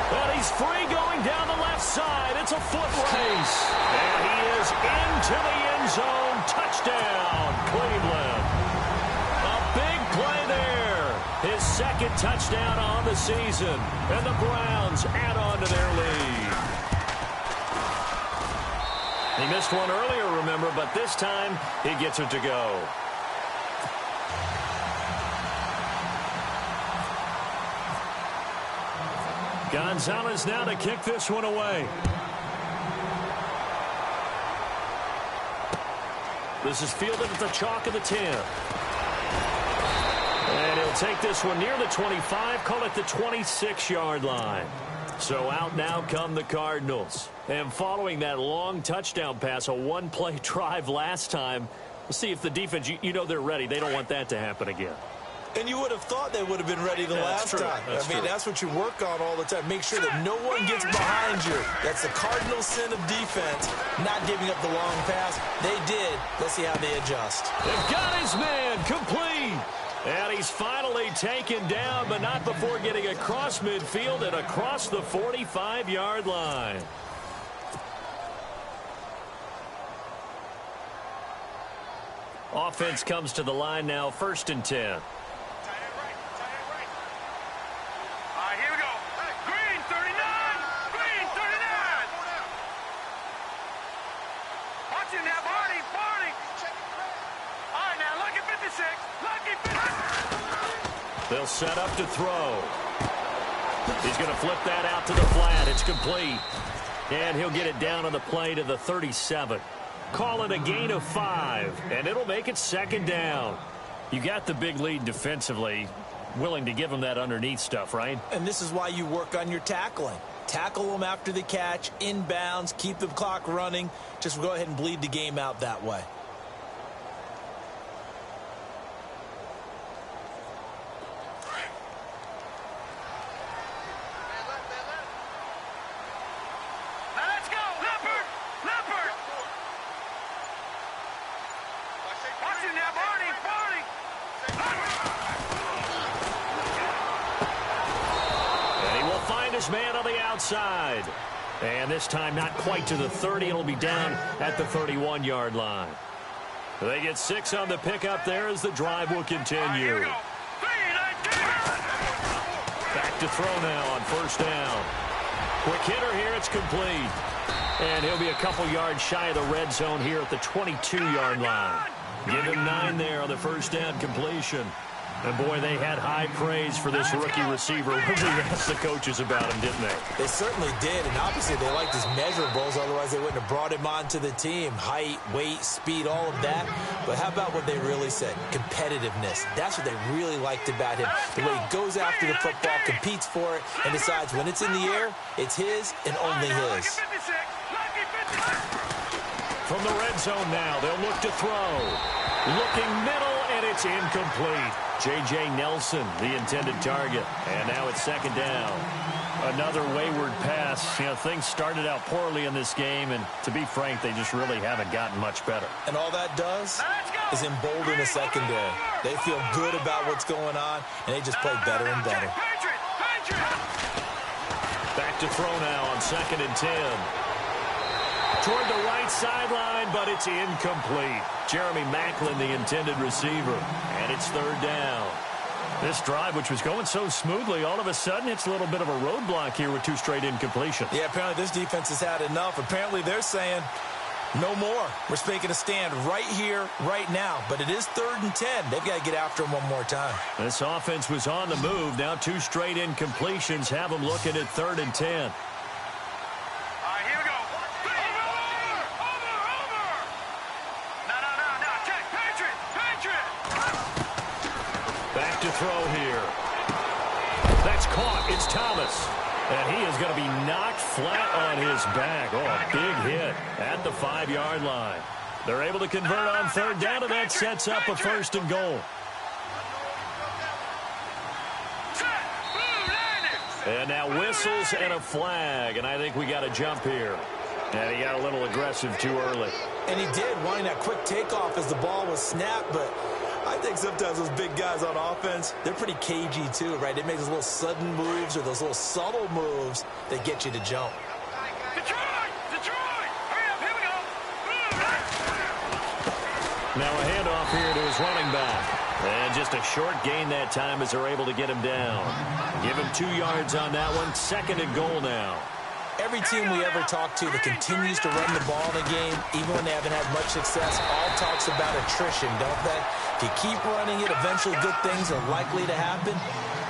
S3: But he's free going down the left side. It's a foot race. And he is into the end zone. Touchdown, Cleveland. A big play there. His 2nd touchdown on the season. And the Browns add on to their lead. He missed one earlier, remember, but this time he gets it to go. Gonzalez now to kick this one away. This is fielded at the chalk of the 10. And he'll take this one near the 25, call it the 26-yard line. So out now come the Cardinals. And following that long touchdown pass, a one-play drive last time, we'll see if the defense, you know they're ready. They don't want that to happen again.
S4: And you would have thought they would have been ready the last time. That's what you work on all the time. Make sure that no one gets behind you. That's the cardinal sin of defense, not giving up the long pass. They did. Let's see how they adjust.
S3: They've got his man complete. And he's finally taken down, but not before getting across midfield and across the 45-yard line. Offense comes to the line now, 1st and 10. They'll set up to throw. He's going to flip that out to the flat. It's complete. And he'll get it down on the play to the 37. Call it a gain of 5, and it'll make it 2nd down. You got the big lead defensively. Willing to give them that underneath stuff, right?
S4: And this is why you work on your tackling. Tackle them after the catch, inbounds, keep the clock running. Just go ahead and bleed the game out that way.
S3: Man on the outside. And this time not quite to the 30. It'll be down at the 31-yard line. They get 6 on the pickup there as the drive will continue. Back to throw now on 1st down. Quick hitter here. It's complete. And he'll be a couple yards shy of the red zone here at the 22-yard line. Give him 9 there on the 1st down completion. And, boy, they had high praise for this rookie receiver when we asked the coaches about him, didn't they?
S4: They certainly did, and obviously they liked his measurables. Otherwise, they wouldn't have brought him onto the team. Height, weight, speed, all of that. But how about what they really said? Competitiveness. That's what they really liked about him. The way he goes after the football, competes for it, and decides when it's in the air, it's his and only his.
S3: From the red zone now, they'll look to throw. Looking middle, and it's incomplete. J.J. Nelson, the intended target. And now it's 2nd down. Another wayward pass. You know, things started out poorly in this game, and to be frank, they just really haven't gotten much better.
S4: And all that does is embolden the secondary. They feel good about what's going on, and they just play better and better.
S3: Back to throw now on 2nd and 10. Toward the right sideline, but it's incomplete. Jeremy Maclin, the intended receiver. And it's 3rd down. This drive, which was going so smoothly, all of a sudden it's a little bit of a roadblock here with 2 straight incompletions.
S4: Yeah, apparently this defense has had enough. Apparently they're saying, No more. We're making a stand right here, right now. But it is 3rd and 10. They've got to get after him one more time.
S3: This offense was on the move. Now 2 straight incompletions have them looking at 3rd and 10.
S5: All right, here we go. Over. No. Check. Patriot.
S3: Back to throw here. That's caught. It's Thomas. And he is going to be knocked flat on his back. Oh, a big hit at the 5-yard line. They're able to convert on 3rd down, and that sets up a 1st and goal. And now whistles and a flag, and I think we got a jump here. And he got a little aggressive too early.
S4: And he did, wanting that quick takeoff as the ball was snapped, but I think sometimes those big guys on offense, they're pretty cagey too, right? They make those little sudden moves or those little subtle moves that get you to jump.
S5: Detroit! Hurry up, here we go!
S3: Now a handoff here to his running back. And just a short gain that time as they're able to get him down. Give him 2 yards on that one. 2nd and goal now.
S4: Every team we ever talk to that continues to run the ball in a game, even when they haven't had much success, all talks about attrition, don't they? If you keep running it, eventually good things are likely to happen.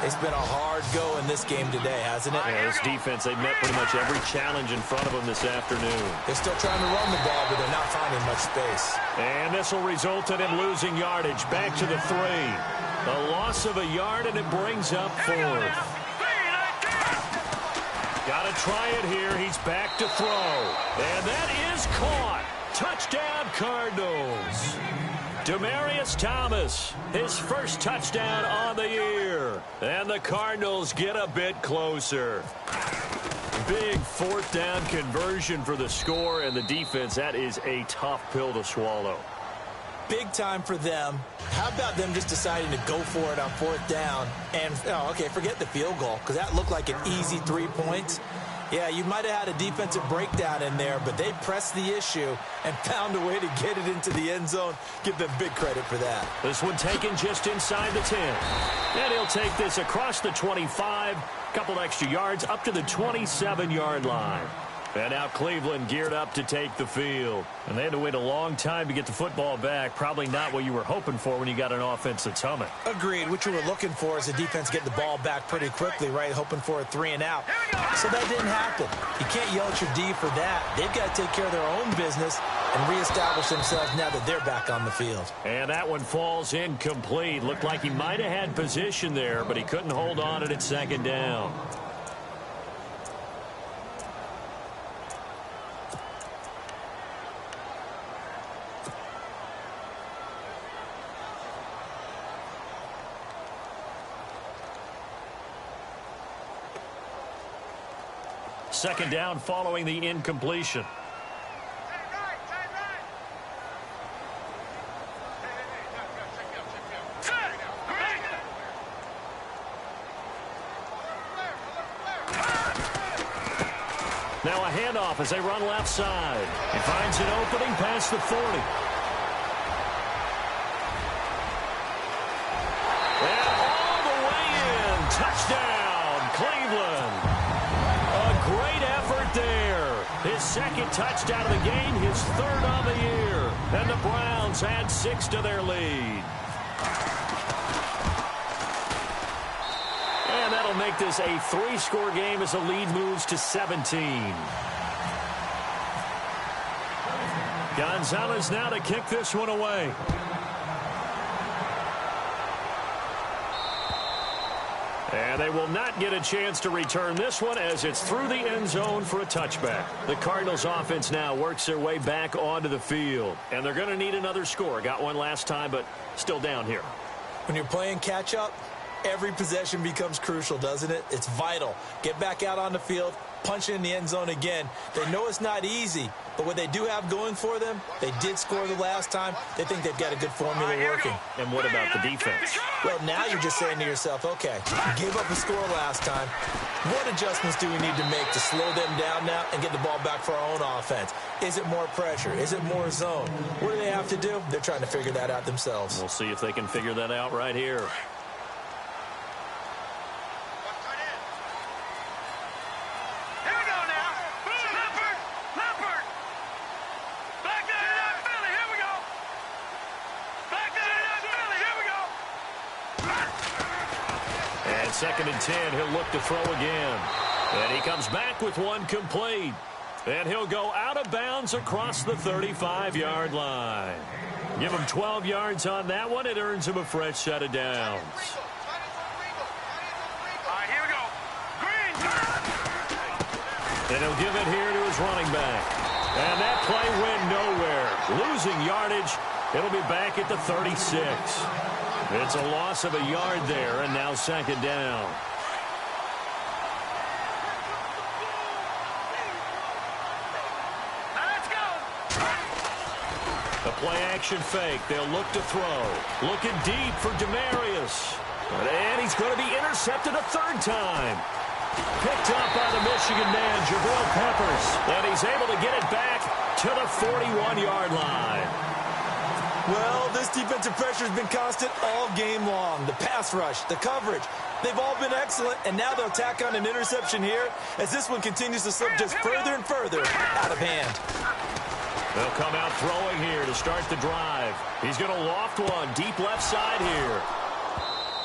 S4: It's been a hard go in this game today, hasn't it?
S3: Yeah, this defense, they've met pretty much every challenge in front of them this afternoon.
S4: They're still trying to run the ball, but they're not finding much space.
S3: And this will result in him losing yardage. Back to the 3. A loss of a yard, and it brings up 4th. Got to try it here. He's back to throw. And that is caught. Touchdown, Cardinals. Demaryius Thomas, his first touchdown on the year. And the Cardinals get a bit closer. Big 4th down conversion for the score, and the defense, that is a tough pill to swallow.
S4: Big time for them. How about them just deciding to go for it on 4th down? And, okay, forget the field goal, because that looked like an easy 3 points. Yeah, you might have had a defensive breakdown in there, but they pressed the issue and found a way to get it into the end zone. Give them big credit for that.
S3: This one taken just inside the 10. And he'll take this across the 25, couple extra yards up to the 27-yard line. And now Cleveland geared up to take the field. And they had to wait a long time to get the football back. Probably not what you were hoping for when you got an offense that's humming.
S4: Agreed. What you were looking for is the defense get the ball back pretty quickly, right? Hoping for a 3 and out. So that didn't happen. You can't yell at your D for that. They've got to take care of their own business and reestablish themselves now that they're back on the field.
S3: And that one falls incomplete. Looked like he might have had position there, but he couldn't hold on at 2nd down. Second down following the incompletion. Now a handoff as they run left side. He finds an opening past the 40. And all the way in. Touchdown, Cleveland. A great effort there. His 2nd touchdown of the game, his 3rd on the year. And the Browns add 6 to their lead. And that'll make this a 3-score game as the lead moves to 17. Gonzalez now to kick this one away. And they will not get a chance to return this one as it's through the end zone for a touchback. The Cardinals offense now works their way back onto the field. And they're going to need another score. Got one last time, but still down here.
S4: When you're playing catch-up, every possession becomes crucial, doesn't it? It's vital. Get back out on the field, punch it in the end zone again. They know it's not easy, but what they do have going for them, they did score the last time. They think they've got a good formula working.
S3: And what about the defense?
S4: Well, now you're just saying to yourself, okay, we gave up a score last time. What adjustments do we need to make to slow them down now and get the ball back for our own offense? Is it more pressure? Is it more zone? What do they have to do? They're trying to figure that out themselves.
S3: We'll see if they can figure that out right here.
S5: Here we go now. Leopard. Back
S3: 2nd and 10. He'll look to throw again. And he comes back with one complete. And he'll go out of bounds across the 35-yard line. Give him 12 yards on that one. It earns him a fresh set of downs.
S5: All right, here we go. Green,
S3: And he'll give it here to his running back. And that play went nowhere. Losing yardage. It'll be back at the 36. It's a loss of a yard there, and now 2nd down. A play-action fake. They'll look to throw. Looking deep for Demarius. And he's going to be intercepted a 3rd time. Picked up by the Michigan man, Jabril Peppers. And he's able to get it back to the 41-yard line.
S4: Well, this defensive pressure has been constant all game long. The pass rush, the coverage, they've all been excellent, and now they'll tack on an interception here as this one continues to slip just further and further out of hand.
S3: They'll come out throwing here to start the drive. He's going to loft one deep left side here.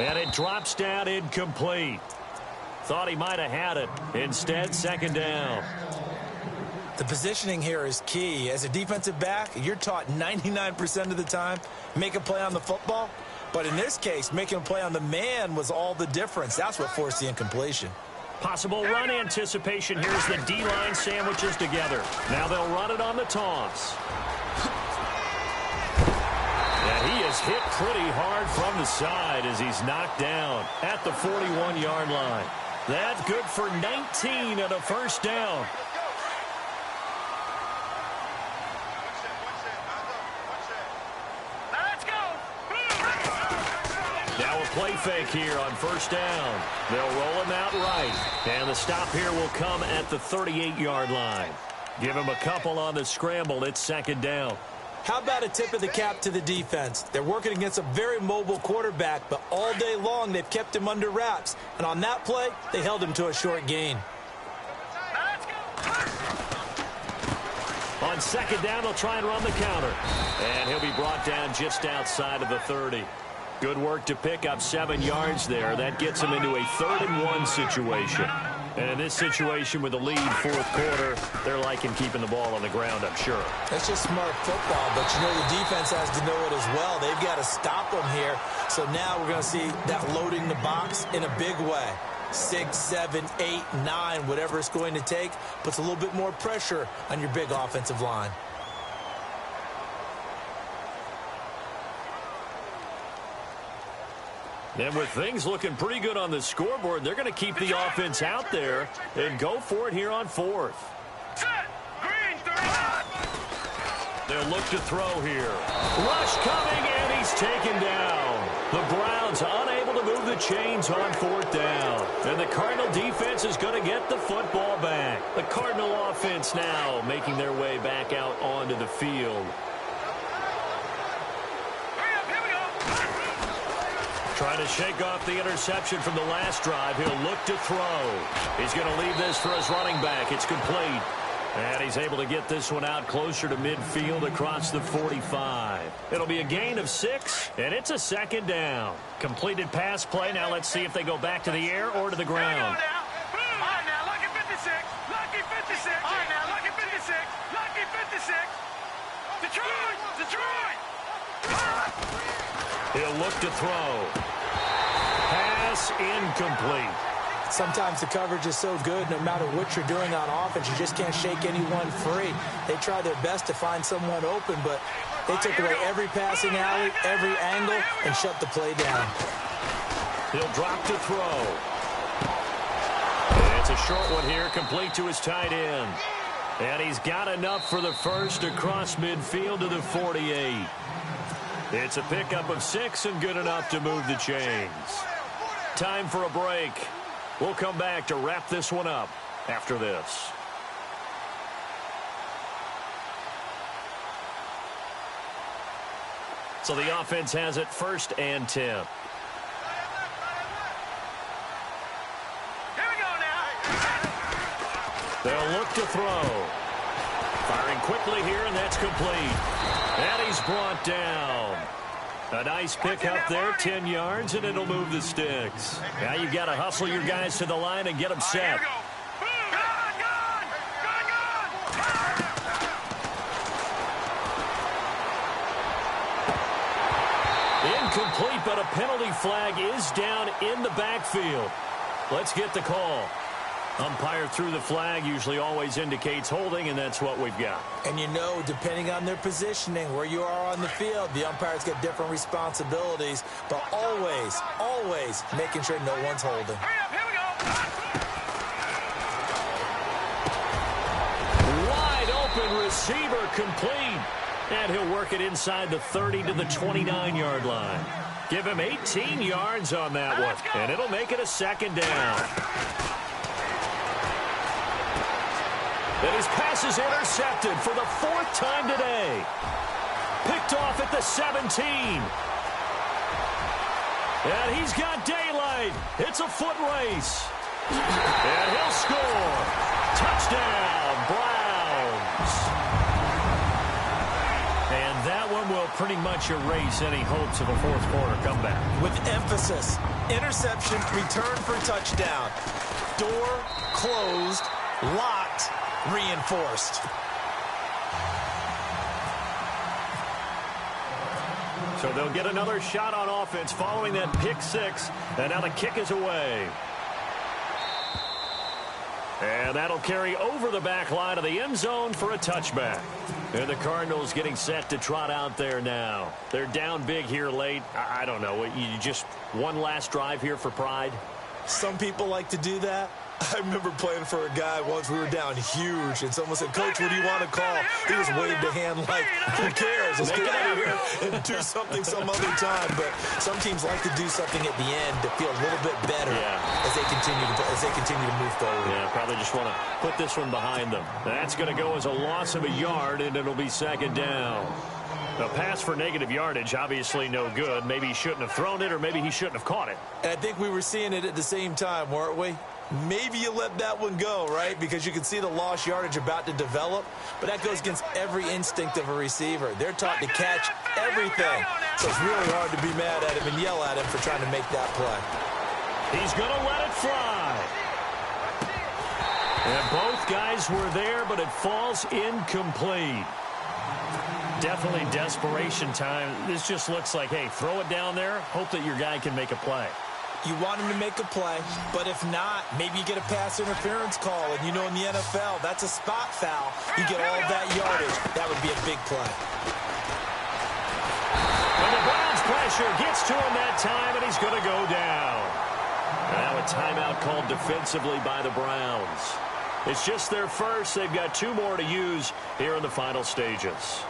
S3: And it drops down incomplete. Thought he might have had it. Instead, 2nd down.
S4: The positioning here is key. As a defensive back, you're taught 99% of the time, make a play on the football. But in this case, making a play on the man was all the difference. That's what forced the incompletion.
S3: Possible run anticipation. Here's the D-line sandwiches together. Now they'll run it on the toss. And he is hit pretty hard from the side as he's knocked down at the 41-yard line. That's good for 19 and a 1st down. Play fake here on 1st down. They'll roll him out right. And the stop here will come at the 38-yard line. Give him a couple on the scramble. It's 2nd down.
S4: How about a tip of the cap to the defense? They're working against a very mobile quarterback, but all day long they've kept him under wraps. And on that play, they held him to a short gain.
S3: On 2nd down, they'll try and run the counter. And he'll be brought down just outside of the 30. Good work to pick up 7 yards there. That gets him into a 3rd and 1 situation. And in this situation with the lead 4th quarter, they're liking keeping the ball on the ground, I'm sure.
S4: That's just smart football, but you know the defense has to know it as well. They've got to stop them here. So now we're going to see that loading the box in a big way. 6, 7, 8, 9, whatever it's going to take, puts a little bit more pressure on your big offensive line.
S3: And with things looking pretty good on the scoreboard, they're going to keep the offense out there and go for it here on 4th. They'll look to throw here. Rush coming, and he's taken down. The Browns unable to move the chains on 4th down. And the Cardinal defense is going to get the football back. The Cardinal offense now making their way back out onto the field. Trying to shake off the interception from the last drive. He'll look to throw. He's going to leave this for his running back. It's complete. And he's able to get this one out closer to midfield across the 45. It'll be a gain of 6, and it's a 2nd down. Completed pass play. Now let's see if they go back to the air or to the ground.
S5: All right, now, lucky 56. Lucky 56. All right, now, lucky 56. Lucky 56. Detroit! Detroit!
S3: He'll look to throw. Pass incomplete.
S4: Sometimes the coverage is so good, no matter what you're doing on offense, you just can't shake anyone free. They try their best to find someone open, but they took away every passing alley, every angle, and shut the play down.
S3: He'll drop to throw. And it's a short one here, complete to his tight end. And he's got enough for the first across midfield to the 48. It's a pickup of 6 and good enough to move the chains. Time for a break. We'll come back to wrap this one up after this. So the offense has it 1st and 10.
S5: Here we go now.
S3: They'll look to throw. Firing quickly here, and that's complete. And he's brought down. A nice pickup there, 10 yards, and it'll move the sticks. Now you've got to hustle your guys to the line and get them set. Incomplete, but a penalty flag is down in the backfield. Let's get the call. Umpire threw the flag, usually always indicates holding, and that's what we've got.
S4: And you know, depending on their positioning, where you are on the field, the umpires get different responsibilities, but always, always making sure no one's holding.
S3: Wide open receiver complete. And he'll work it inside the 30 to the 29-yard line. Give him 18 yards on that one, and it'll make it a second down. And his pass is intercepted for the 4th time today. Picked off at the 17. And he's got daylight. It's a foot race. And he'll score. Touchdown, Browns. And that one will pretty much erase any hopes of a fourth quarter comeback.
S4: With emphasis, interception, return for touchdown. Door closed, locked, reinforced.
S3: So they'll get another shot on offense following that pick six. And now the kick is away. And that'll carry over the back line of the end zone for a touchback. And the Cardinals getting set to trot out there now. They're down big here late. I don't know. You just one last drive here for pride?
S4: Some people like to do that. I remember playing for a guy once. We were down huge, and someone said, "Coach, what do you want to call?" He just waved a hand like, "Who cares? Let's get out of here and do something some other time." But some teams like to do something at the end to feel a little bit better as they continue to move forward.
S3: Yeah, probably just want to put this one behind them. That's going to go as a loss of a yard, and it'll be second down. A pass for negative yardage, obviously no good. Maybe he shouldn't have thrown it, or maybe he shouldn't have caught it.
S4: And I think we were seeing it at the same time, weren't we? Maybe you let that one go, right? Because you can see the lost yardage about to develop. But that goes against every instinct of a receiver. They're taught to catch everything. So it's really hard to be mad at him and yell at him for trying to make that play.
S3: He's going to let it fly. And both guys were there, but it falls incomplete. Definitely desperation time. This just looks like, hey, throw it down there, hope that your guy can make a play.
S4: You want him to make a play, but if not, maybe you get a pass interference call. And you know in the NFL, that's a spot foul. You get all that yardage. That would be a big play.
S3: And the Browns pressure gets to him that time, and he's going to go down. Now a timeout called defensively by the Browns. It's just their first. They've got 2 more to use here in the final stages.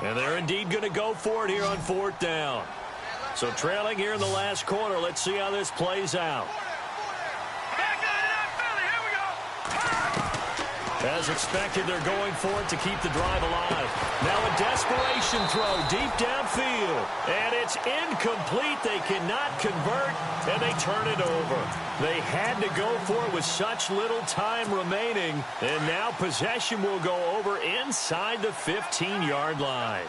S3: And they're indeed going to go for it here on 4th down. So trailing here in the last quarter. Let's see how this plays out. As expected, they're going for it to keep the drive alive. Now a desperation throw deep downfield. And it's incomplete. They cannot convert, and they turn it over. They had to go for it with such little time remaining. And now possession will go over inside the 15-yard line.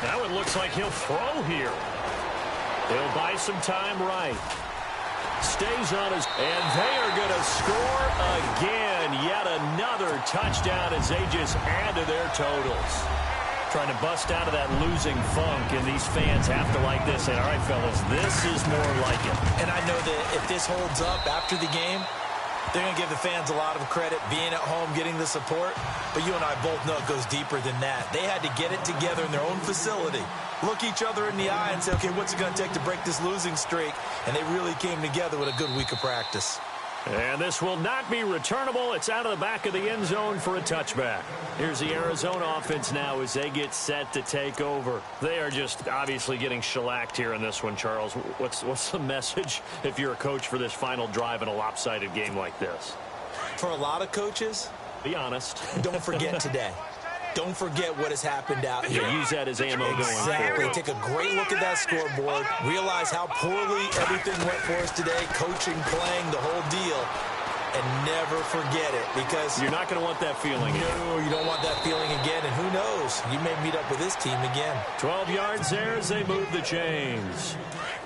S3: Now it looks like he'll throw here. He'll buy some time right. Stays on his, and they are going to score again. Yet another touchdown as they just add to their totals. Trying to bust out of that losing funk, and these fans have to like this. And all right, fellas, this is more like it.
S4: And I know that if this holds up after the game, they're going to give the fans a lot of credit being at home, getting the support. But you and I both know it goes deeper than that. They had to get it together in their own facility, look each other in the eye and say, okay, what's it going to take to break this losing streak? And they really came together with a good week of practice.
S3: And this will not be returnable. It's out of the back of the end zone for a touchback. Here's the Arizona offense now as they get set to take over. They are just obviously getting shellacked here in this one, Charles. What's the message if you're a coach for this final drive in a lopsided game like this?
S4: For a lot of coaches,
S3: be honest.
S4: don't forget today. don't forget what has happened out here.
S3: Use that as ammo going
S4: Exactly.
S3: forward.
S4: Take a great look at that scoreboard. Realize how poorly everything went for us today. Coaching, playing, the whole deal. And never forget it, because
S3: you're not going to want that feeling again.
S4: No, you don't want that feeling again. And who knows? You may meet up with this team again.
S3: 12 yards there as they move the chains.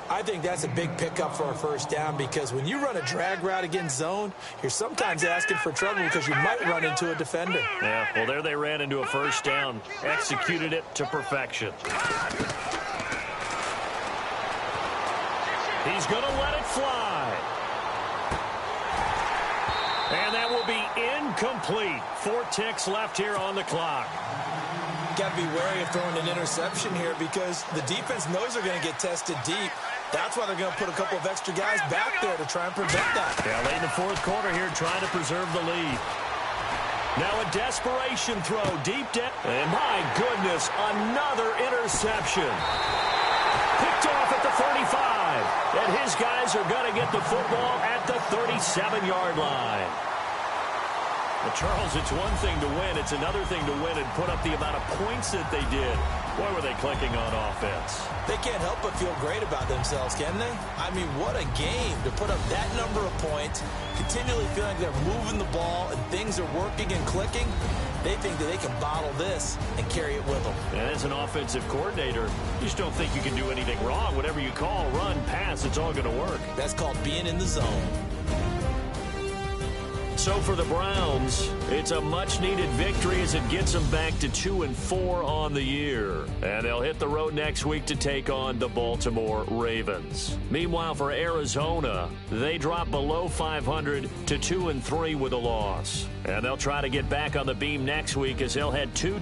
S4: I think that's a big pickup for a first down, because when you run a drag route against zone, you're sometimes asking for trouble because you might run into a defender.
S3: Yeah, well, there they ran into a first down. Executed it to perfection. He's going to let it fly. And that will be incomplete. 4 ticks left here on the clock.
S4: Got to be wary of throwing an interception here, because the defense knows they're going to get tested deep. That's why they're going to put a couple of extra guys back there to try and prevent that.
S3: Yeah, late in the fourth quarter here, trying to preserve the lead. Now a desperation throw, deep down. And my goodness, another interception. Picked off at the 35. And his guys are going to get the football at the 37-yard line. Well, Charles, it's one thing to win. It's another thing to win and put up the amount of points that they did. Boy, were they clicking on offense.
S4: They can't help but feel great about themselves, can they? I mean, what a game to put up that number of points, continually feeling like they're moving the ball and things are working and clicking. They think that they can bottle this and carry it with them.
S3: And as an offensive coordinator, you just don't think you can do anything wrong. Whatever you call, run, pass, it's all going to work.
S4: That's called being in the zone.
S3: So for the Browns, it's a much-needed victory as it gets them back to 2-4 on the year. And they'll hit the road next week to take on the Baltimore Ravens. Meanwhile, for Arizona, they drop below 500 to 2-3 with a loss. And they'll try to get back on the beam next week as they'll head to